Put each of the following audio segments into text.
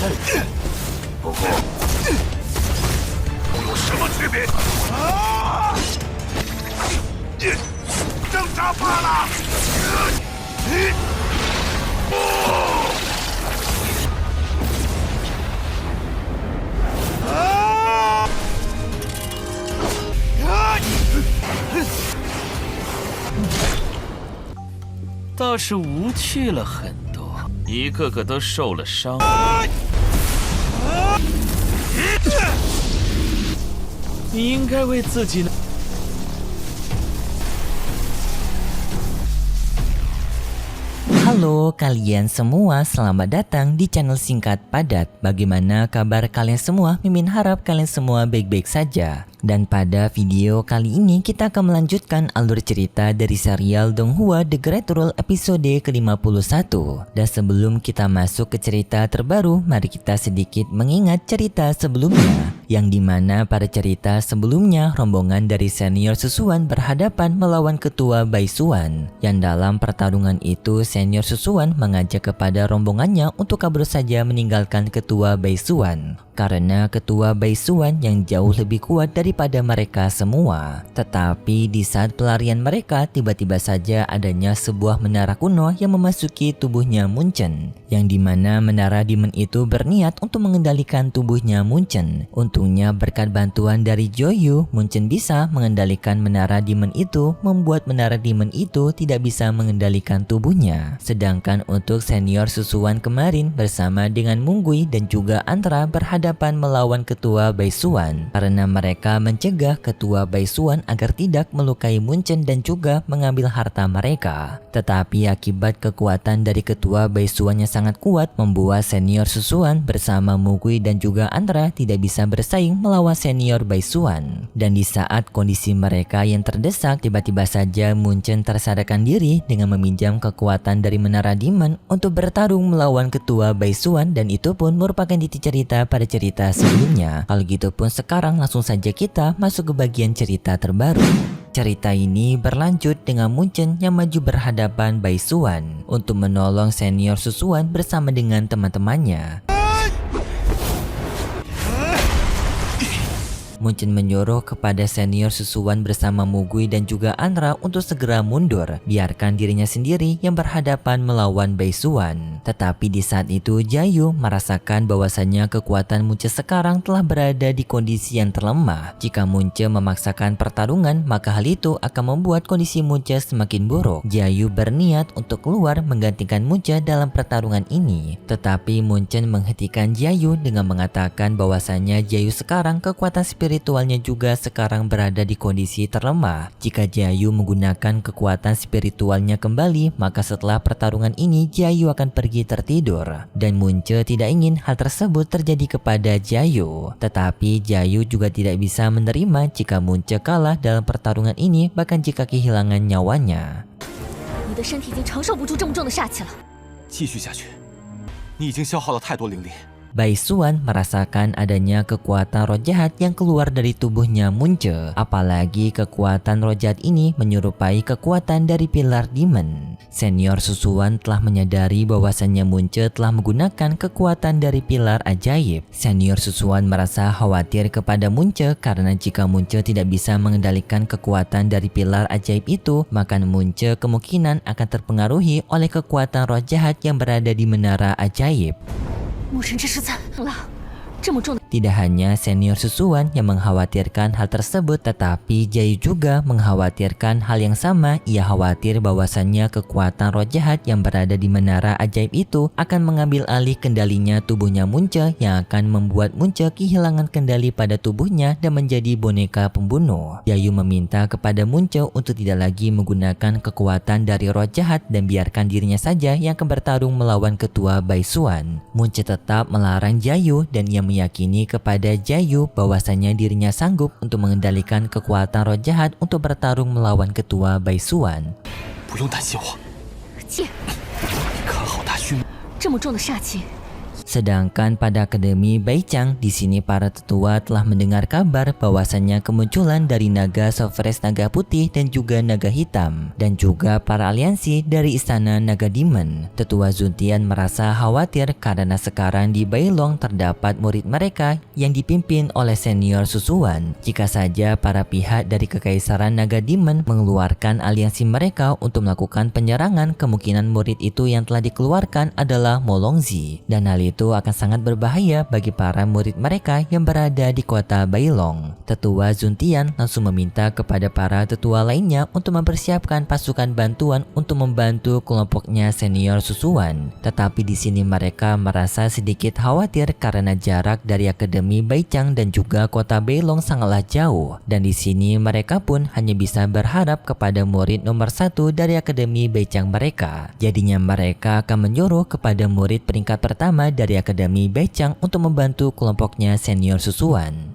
不过，有什么区别？啊！挣扎罢了。啊！倒是无趣了很多，一个个都受了伤。你应该为自己。Halo kalian semua, selamat datang di channel Singkat Padat. Bagaimana kabar kalian semua? Mimin harap kalian semua baik-baik saja. Dan pada video kali ini kita akan melanjutkan alur cerita dari serial Donghua The Great Rule episode ke-51. Dan sebelum kita masuk ke cerita terbaru, mari kita sedikit mengingat cerita sebelumnya. Yang dimana pada cerita sebelumnya rombongan dari senior Susuan berhadapan melawan ketua Baisuan. Yang dalam pertarungan itu senior Susuan mengajak kepada rombongannya untuk kabur saja meninggalkan ketua Baisuan. Karena ketua Baisuan yang jauh lebih kuat daripada mereka semua. Tetapi di saat pelarian mereka tiba-tiba saja adanya sebuah menara kuno yang memasuki tubuhnya Munchen. Yang dimana menara Demon itu berniat untuk mengendalikan tubuhnya Munchen. Untungnya berkat bantuan dari Joyu, Munchen bisa mengendalikan menara Demon itu, membuat menara Demon itu tidak bisa mengendalikan tubuhnya. Sedangkan untuk senior Susuan kemarin bersama dengan Munggui dan juga Antra berhadapan melawan ketua Baisuan karena mereka mencegah ketua Baisuan agar tidak melukai Munchen dan juga mengambil harta mereka. Tetapi akibat kekuatan dari ketua Baisuan yang sangat kuat membuat senior Susuan bersama Mugui dan juga Antra tidak bisa bersaing melawan senior Baisuan. Dan di saat kondisi mereka yang terdesak, tiba-tiba saja Munchen tersadarkan diri dengan meminjam kekuatan dari menara Demon untuk bertarung melawan ketua Baisuan, dan itu pun merupakan titik cerita pada cerita sebelumnya. Kalau gitu pun sekarang langsung saja kita masuk ke bagian cerita terbaru. Cerita ini berlanjut dengan Munchen yang maju berhadapan Baisuan untuk menolong senior Susuan bersama dengan teman-temannya. Munchen menyuruh kepada senior Susuan bersama Mugui dan juga Anra untuk segera mundur, biarkan dirinya sendiri yang berhadapan melawan Baisuan. Tetapi di saat itu Jayu merasakan bahwasannya kekuatan Munchen sekarang telah berada di kondisi yang terlemah. Jika Munchen memaksakan pertarungan, maka hal itu akan membuat kondisi Munchen semakin buruk. Jayu berniat untuk keluar menggantikan Munchen dalam pertarungan ini. Tetapi Munchen menghentikan Jayu dengan mengatakan bahwasannya Jayu sekarang kekuatan spiritualnya juga sekarang berada di kondisi terlemah. Jika Jayu menggunakan kekuatan spiritualnya kembali, maka setelah pertarungan ini Jayu akan pergi tertidur. Dan Munche tidak ingin hal tersebut terjadi kepada Jayu. Tetapi Jayu juga tidak bisa menerima jika Munche kalah dalam pertarungan ini, bahkan jika kehilangan nyawanya. 你的身体已经承受不住这么重的煞气了。继续下去，你已经消耗了太多灵力。 Baisuan merasakan adanya kekuatan roh jahat yang keluar dari tubuhnya Munche. Apalagi kekuatan roh jahat ini menyerupai kekuatan dari pilar Demon. Senior Susuan telah menyadari bahwasannya Munche telah menggunakan kekuatan dari pilar ajaib. Senior Susuan merasa khawatir kepada Munche karena jika Munche tidak bisa mengendalikan kekuatan dari pilar ajaib itu, maka Munche kemungkinan akan terpengaruhi oleh kekuatan roh jahat yang berada di menara ajaib. 牧神之师怎么了？这么重的。 Tidak hanya senior Susuan yang mengkhawatirkan hal tersebut, tetapi Jayu juga mengkhawatirkan hal yang sama. Ia khawatir bahwasannya kekuatan roh jahat yang berada di menara ajaib itu akan mengambil alih kendalinya tubuhnya Munche, yang akan membuat Munche kehilangan kendali pada tubuhnya dan menjadi boneka pembunuh. Jayu meminta kepada Munche untuk tidak lagi menggunakan kekuatan dari roh jahat dan biarkan dirinya saja yang akan bertarung melawan ketua Baisuan. Munche tetap melarang Jayu dan ia meyakini kepada Jayu bahwasanya dirinya sanggup untuk mengendalikan kekuatan roh jahat untuk bertarung melawan ketua Baisuan. 不用担心我，剑，你看好他须。这么重的煞气， Sedangkan pada Akademi Baichang, di sini para tetua telah mendengar kabar bahwasannya kemunculan dari naga Sofres Naga Putih dan juga naga hitam, dan juga para aliansi dari istana Naga Demon. Tetua Zuntian merasa khawatir karena sekarang di Bailong terdapat murid mereka yang dipimpin oleh senior Susuan. Jika saja para pihak dari Kekaisaran Naga Demon mengeluarkan aliansi mereka untuk melakukan penyerangan, kemungkinan murid itu yang telah dikeluarkan adalah Molongzi, dan hal itu akan sangat berbahaya bagi para murid mereka yang berada di kota Bailong. Tetua Zuntian langsung meminta kepada para tetua lainnya untuk mempersiapkan pasukan bantuan untuk membantu kelompoknya senior Susuan. Tetapi di sini mereka merasa sedikit khawatir karena jarak dari Akademi Baichang dan juga kota Bailong sangatlah jauh, dan di sini mereka pun hanya bisa berharap kepada murid nomor 1 dari Akademi Baichang mereka. Jadinya mereka akan menyuruh kepada murid peringkat pertama dari Akademi Baichang untuk membantu kelompoknya senior Susuan.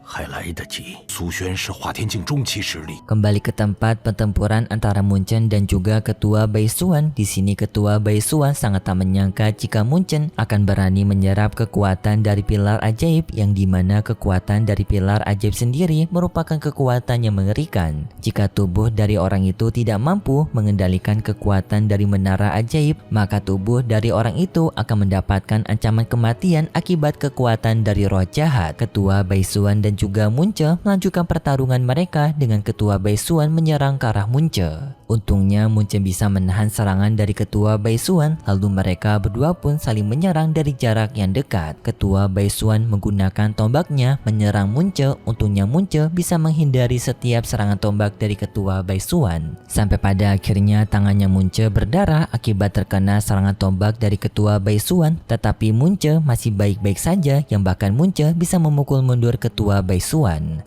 还来得及。苏轩是华天境中期实力。 Kembali ke tempat pertempuran antara Munchen dan juga Ketua Baisuan. Di sini Ketua Baisuan sangat tak menyangka jika Munchen akan berani menyerap kekuatan dari pilar ajaib, yang dimana kekuatan dari pilar ajaib sendiri merupakan kekuatan yang mengerikan. Jika tubuh dari orang itu tidak mampu mengendalikan kekuatan dari menara ajaib, maka tubuh dari orang itu akan mendapatkan ancaman kematian akibat kekuatan dari roh jahat. Ketua Baisuan dan juga Munche melanjutkan pertarungan mereka dengan Ketua Baisuan menyerang ke arah Munche. Untungnya Munche bisa menahan serangan dari Ketua Baisuan, lalu mereka berdua pun saling menyerang dari jarak yang dekat. Ketua Baisuan menggunakan tombaknya menyerang Munche. Untungnya Munche bisa menghindari setiap serangan tombak dari Ketua Baisuan. Sampai pada akhirnya tangannya Munche berdarah akibat terkena serangan tombak dari Ketua Baisuan. Tetapi Munche masih baik-baik saja, yang bahkan Munche bisa memukul mundur Ketua Baisuan.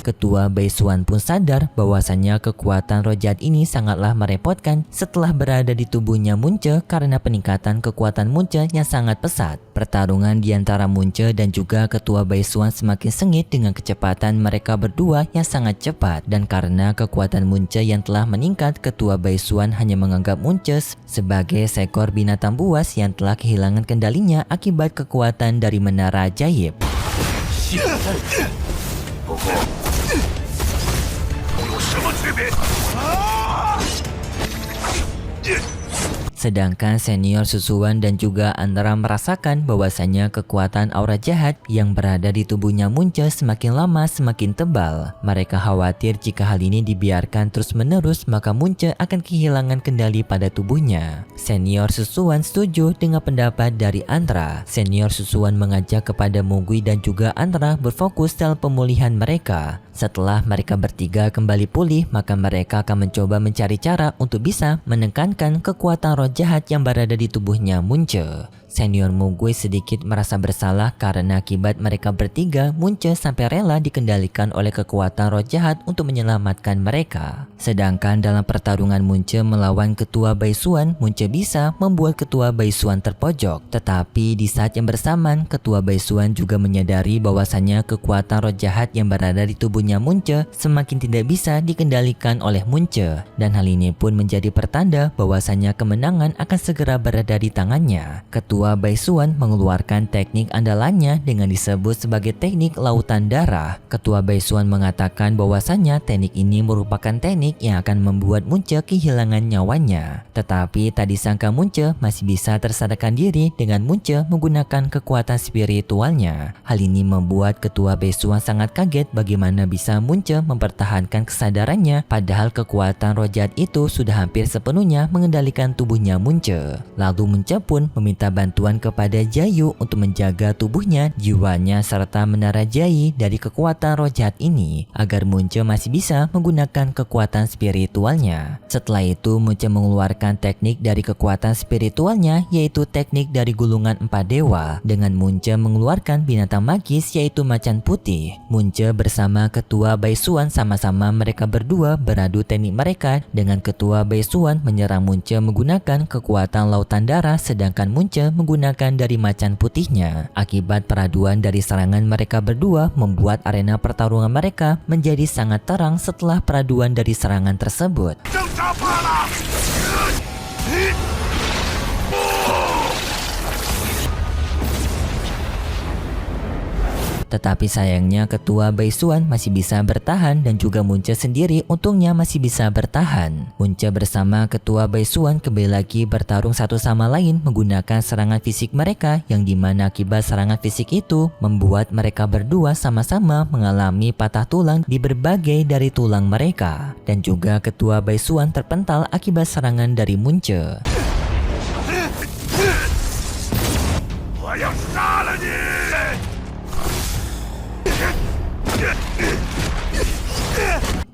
Ketua Baisuan pun sadar bahwasannya kekuatan roh jahat ini sangatlah merepotkan setelah berada di tubuhnya Munche karena peningkatan kekuatan Munche yang sangat pesat. Pertarungan di antara Munche dan juga Ketua Baisuan semakin sengit dengan kecepatan mereka berdua yang sangat cepat, dan karena kekuatan Munche yang telah meningkat, Ketua Baisuan hanya menganggap Munche sebagai seekor binatang buas yang telah kehilangan kendalinya akibat kekuatan dari menara ajaib. 有什么区别？ Sedangkan senior Susuan dan juga Andra merasakan bahwasannya kekuatan aura jahat yang berada di tubuhnya Munche semakin lama semakin tebal. Mereka khawatir jika hal ini dibiarkan terus-menerus maka Munche akan kehilangan kendali pada tubuhnya. Senior Susuan setuju dengan pendapat dari Andra. Senior Susuan mengajak kepada Mugui dan juga Andra berfokus dalam pemulihan mereka. Setelah mereka bertiga kembali pulih, maka mereka akan mencoba mencari cara untuk bisa menekankan kekuatan roh jahat yang berada di tubuhnya Munche. Senior Mugui sedikit merasa bersalah karena akibat mereka bertiga, Munche sampai rela dikendalikan oleh kekuatan roh jahat untuk menyelamatkan mereka. Sedangkan dalam pertarungan Munche melawan Ketua Baisuan, Munche bisa membuat Ketua Baisuan terpojok. Tetapi di saat yang bersamaan, Ketua Baisuan juga menyadari bahwasannya kekuatan roh jahat yang berada di tubuhnya Munche semakin tidak bisa dikendalikan oleh Munche, dan hal ini pun menjadi pertanda bahwasannya kemenangan akan segera berada di tangannya. Ketua Baisuan mengeluarkan teknik andalannya dengan disebut sebagai teknik lautan darah. Ketua Baisuan mengatakan bahwasannya teknik ini merupakan teknik yang akan membuat Munche kehilangan nyawanya. Tetapi tak disangka Munche masih bisa tersadarkan diri dengan Munche menggunakan kekuatan spiritualnya. Hal ini membuat Ketua Baisuan sangat kaget bagaimana bisa Munche mempertahankan kesadarannya padahal kekuatan roh jahat itu sudah hampir sepenuhnya mengendalikan tubuhnya Munche. Lalu Munche pun meminta bantuan kepada Jayu untuk menjaga tubuhnya, jiwanya serta menara Jai dari kekuatan roh jahat ini agar Munche masih bisa menggunakan kekuatan spiritualnya. Setelah itu Munche mengeluarkan teknik dari kekuatan spiritualnya, yaitu teknik dari gulungan 4 dewa. Dengan Munche mengeluarkan binatang magis yaitu macan putih. Munche bersama Ketua Baisuan sama-sama mereka berdua beradu teknik mereka, dengan Ketua Baisuan menyerang Munche menggunakan kekuatan lautan darah, sedangkan Munche menggunakan dari macan putihnya. Akibat peraduan dari serangan mereka berdua membuat arena pertarungan mereka menjadi sangat terang setelah peraduan dari serangan tersebut. Tetapi sayangnya ketua Baisuan masih bisa bertahan dan juga Munce sendiri untungnya masih bisa bertahan. Munce bersama ketua Baisuan kembali lagi bertarung satu sama lain menggunakan serangan fisik mereka yang dimana akibat serangan fisik itu membuat mereka berdua sama-sama mengalami patah tulang di berbagai dari tulang mereka. Dan juga ketua Baisuan terpental akibat serangan dari Munce.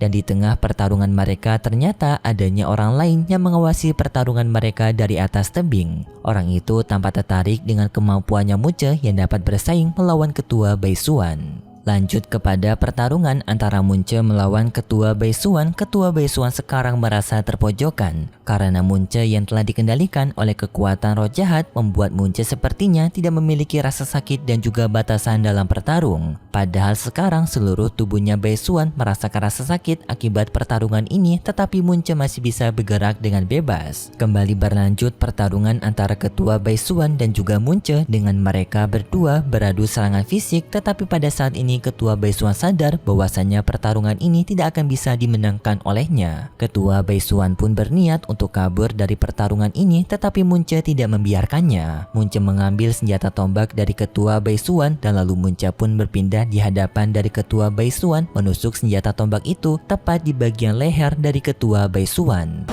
Dan di tengah pertarungan mereka ternyata adanya orang lain yang mengawasi pertarungan mereka dari atas tebing. Orang itu tampak tertarik dengan kemampuannya Munce yang dapat bersaing melawan ketua Baisuan. Lanjut kepada pertarungan antara Munce melawan ketua Baisuan. Ketua Baisuan sekarang merasa terpojokan karena Munce yang telah dikendalikan oleh kekuatan roh jahat membuat Munce sepertinya tidak memiliki rasa sakit dan juga batasan dalam bertarung. Padahal sekarang seluruh tubuhnya Baisuan merasakan rasa sakit akibat pertarungan ini, tetapi Munce masih bisa bergerak dengan bebas. Kembali berlanjut pertarungan antara ketua Baisuan dan juga Munce dengan mereka berdua beradu serangan fisik, tetapi pada saat ini ketua Baisuan sadar bahwasannya pertarungan ini tidak akan bisa dimenangkan olehnya. Ketua Baisuan pun berniat untuk kabur dari pertarungan ini, tetapi Munce tidak membiarkannya. Munce mengambil senjata tombak dari ketua Baisuan dan lalu Munce pun berpindah di hadapan dari ketua Baisuan menusuk senjata tombak itu tepat di bagian leher dari ketua Baisuan.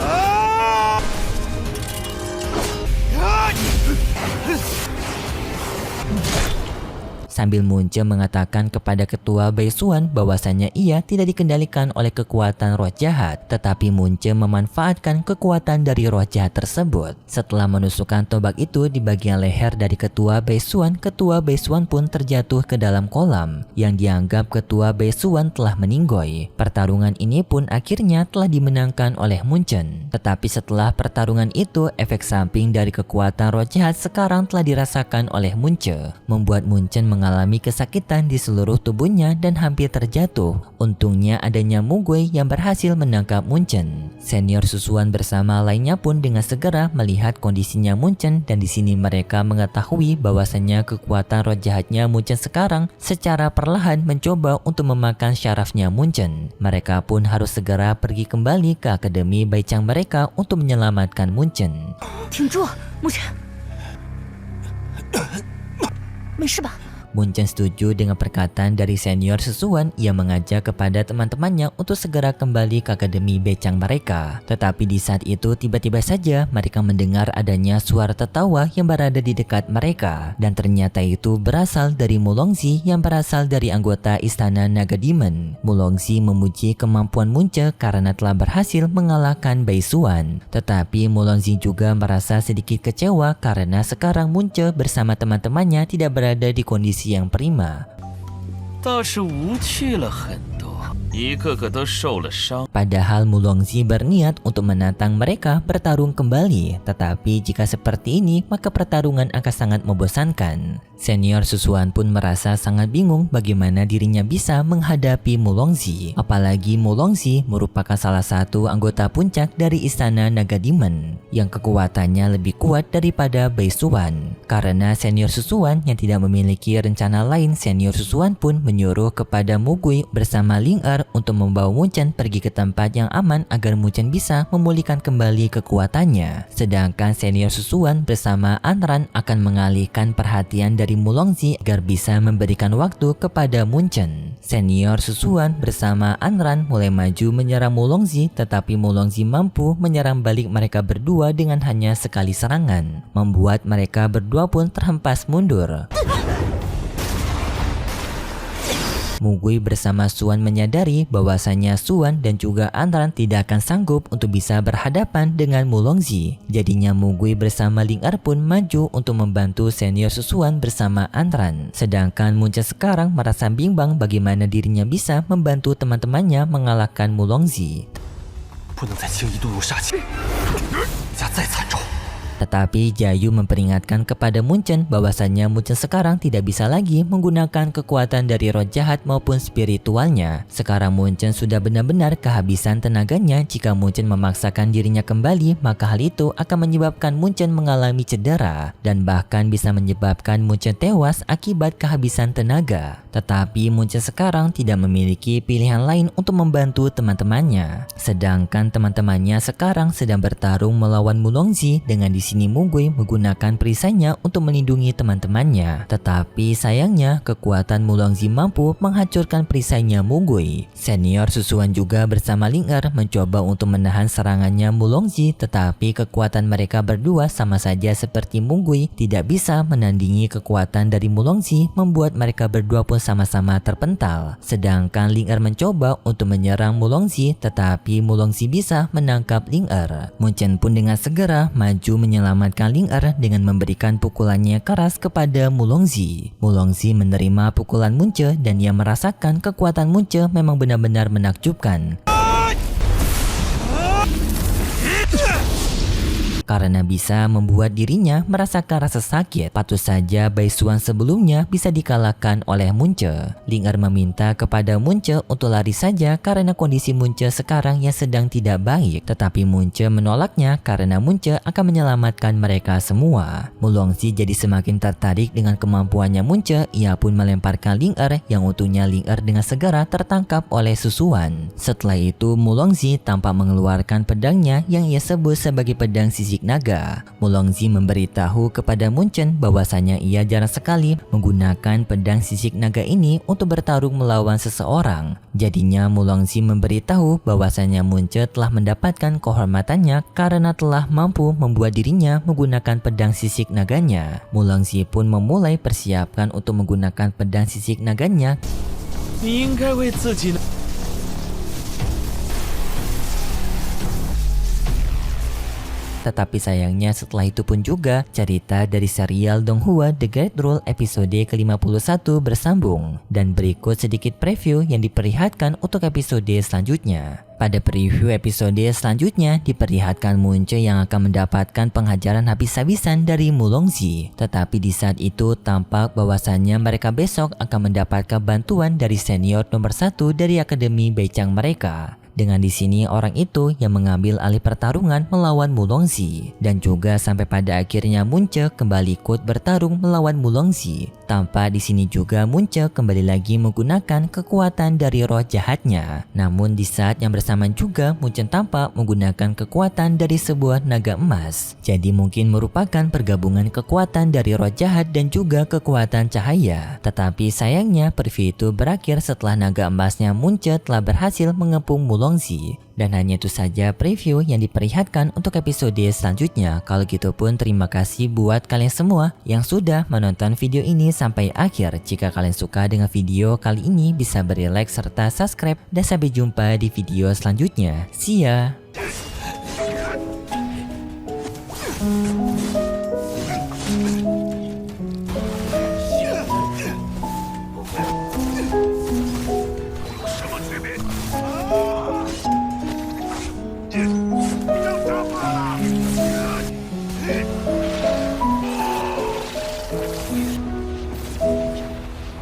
Sambil Munce mengatakan kepada ketua Baisuan bahwasannya ia tidak dikendalikan oleh kekuatan roh jahat, tetapi Munce memanfaatkan kekuatan dari roh jahat tersebut. Setelah menusukkan tombak itu di bagian leher dari ketua Baisuan pun terjatuh ke dalam kolam yang dianggap ketua Baisuan telah meninggoy. Pertarungan ini pun akhirnya telah dimenangkan oleh Munce. Tetapi setelah pertarungan itu, efek samping dari kekuatan roh jahat sekarang telah dirasakan oleh Munce, membuat Munce mengalami kesakitan di seluruh tubuhnya dan hampir terjatuh. Untungnya adanya Mugui yang berhasil menangkap Munce. Senior Susuan bersama lainnya pun dengan segera melihat kondisinya Munce, dan di sini mereka mengetahui bahwasannya kekuatan roh jahatnya Munce sekarang secara perlahan mencoba untuk memakan syarafnya Munce. Mereka pun harus segera pergi kembali ke akademi Baichang mereka untuk menyelamatkan Munce. 挺住，牧尘，没事吧？ Munce setuju dengan perkataan dari senior Susuan. Ia mengajak kepada teman-temannya untuk segera kembali ke akademi Baichang mereka. Tetapi di saat itu tiba-tiba saja mereka mendengar adanya suara tertawa yang berada di dekat mereka. Dan ternyata itu berasal dari Mulongzi yang berasal dari anggota Istana Naga Demon. Mulongzi memuji kemampuan Munce karena telah berhasil mengalahkan Baisuan. Tetapi Mulongzi juga merasa sedikit kecewa karena sekarang Munce bersama teman-temannya tidak berada di kondisi yang prima. 倒是无趣了很多，一个个都受了伤。 Padahal Mulongzi berniat untuk menantang mereka bertarung kembali, tetapi jika seperti ini maka pertarungan akan sangat membosankan. Senior Susuan pun merasa sangat bingung bagaimana dirinya bisa menghadapi Mulongzi. Apalagi Mulongzi merupakan salah satu anggota puncak dari Istana Naga Demon yang kekuatannya lebih kuat daripada Baisuan. Karena Senior Susuan yang tidak memiliki rencana lain, Senior Susuan pun menyuruh kepada Mugui bersama Ling Er untuk membawa Munce pergi ke tempat yang aman agar Munce bisa memulihkan kembali kekuatannya. Sedangkan Senior Susuan bersama Anran akan mengalihkan perhatian dari Mulongzi agar bisa memberikan waktu kepada Munce. Senior Susuan bersama Anran mulai maju menyerang Mulongzi, tetapi Mulongzi mampu menyerang balik mereka berdua dengan hanya sekali serangan, membuat mereka berdua pun terhempas mundur. Mugui bersama Suan menyadari bahwasanya Suan dan juga Anran tidak akan sanggup untuk bisa berhadapan dengan Mulongzi. Jadinya Mugui bersama Ling Er pun maju untuk membantu senior Susuan bersama Anran. Sedangkan Munce sekarang merasa bimbang bagaimana dirinya bisa membantu teman-temannya mengalahkan Mulongzi. 不能再轻易堕入杀境，家再惨重， Tetapi Jayu memperingatkan kepada Munchen bahwasannya Munchen sekarang tidak bisa lagi menggunakan kekuatan dari roh jahat maupun spiritualnya. Sekarang Munchen sudah benar-benar kehabisan tenaganya. Jika Munchen memaksakan dirinya kembali, maka hal itu akan menyebabkan Munchen mengalami cedera dan bahkan bisa menyebabkan Munchen tewas akibat kehabisan tenaga. Tetapi Munchen sekarang tidak memiliki pilihan lain untuk membantu teman-temannya. Sedangkan teman-temannya sekarang sedang bertarung melawan Mulongzi, dengan di sini Mugui menggunakan perisainya untuk melindungi teman-temannya. Tetapi sayangnya kekuatan Mulongzi mampu menghancurkan perisainya Mugui. Senior Susuan juga bersama Ling Er mencoba untuk menahan serangannya Mulongzi, tetapi kekuatan mereka berdua sama saja seperti Mugui, tidak bisa menandingi kekuatan dari Mulongzi, membuat mereka berdua pun sama-sama terpental. Sedangkan Ling Er mencoba untuk menyerang Mulongzi, tetapi Mulongzi bisa menangkap Ling Er. Munchen pun dengan segera maju menyelamatkan Ling Er dengan memberikan pukulannya keras kepada Mulongzi. Mulongzi menerima pukulan Munchen dan ia merasakan kekuatan Munchen memang benar-benar menakjubkan. Karena bisa membuat dirinya merasakan rasa sakit. Patut saja Baisuan sebelumnya bisa dikalahkan oleh Munche. Ling Er meminta kepada Munche untuk lari saja karena kondisi Munche sekarang yang sedang tidak baik. Tetapi Munche menolaknya karena Munche akan menyelamatkan mereka semua. Mulongzi jadi semakin tertarik dengan kemampuannya Munche. Ia pun melemparkan Ling Er yang untungnya Ling Er dengan segera tertangkap oleh Susuan. Setelah itu Mulongzi tampak mengeluarkan pedangnya yang ia sebut sebagai pedang sisik naga. Mulongzi memberitahu kepada Munchen bahwasanya ia jarang sekali menggunakan pedang sisik naga ini untuk bertarung melawan seseorang. Jadinya Mulongzi memberitahu bahwasanya Munchen telah mendapatkan kehormatannya karena telah mampu membuat dirinya menggunakan pedang sisik naganya. Mulongzi pun memulai persiapkan untuk menggunakan pedang sisik naganya. Tetapi sayangnya setelah itu pun juga cerita dari serial Donghua The Great Rule episode ke-51 bersambung. Dan berikut sedikit preview yang diperlihatkan untuk episode selanjutnya. Pada preview episode selanjutnya diperlihatkan Munche yang akan mendapatkan penghajaran habis-habisan dari Mulongzi. Tetapi di saat itu tampak bahwasannya mereka besok akan mendapatkan bantuan dari senior nomor 1 dari Akademi Beichang mereka. Dengan di sini orang itu yang mengambil alih pertarungan melawan Mulongzi, dan juga sampai pada akhirnya Munche kembali ikut bertarung melawan Mulongzi. Tanpa di sini juga Munche kembali lagi menggunakan kekuatan dari roh jahatnya. Namun di saat yang bersamaan juga Munche tampak menggunakan kekuatan dari sebuah naga emas. Jadi mungkin merupakan pergabungan kekuatan dari roh jahat dan juga kekuatan cahaya. Tetapi sayangnya preview itu berakhir setelah naga emasnya Munche telah berhasil mengepung Mulongzi. Dan hanya itu saja preview yang diperlihatkan untuk episode selanjutnya. Kalau gitu pun terima kasih buat kalian semua yang sudah menonton video ini sampai akhir. Jika kalian suka dengan video kali ini bisa beri like serta subscribe. Dan sampai jumpa di video selanjutnya. See ya!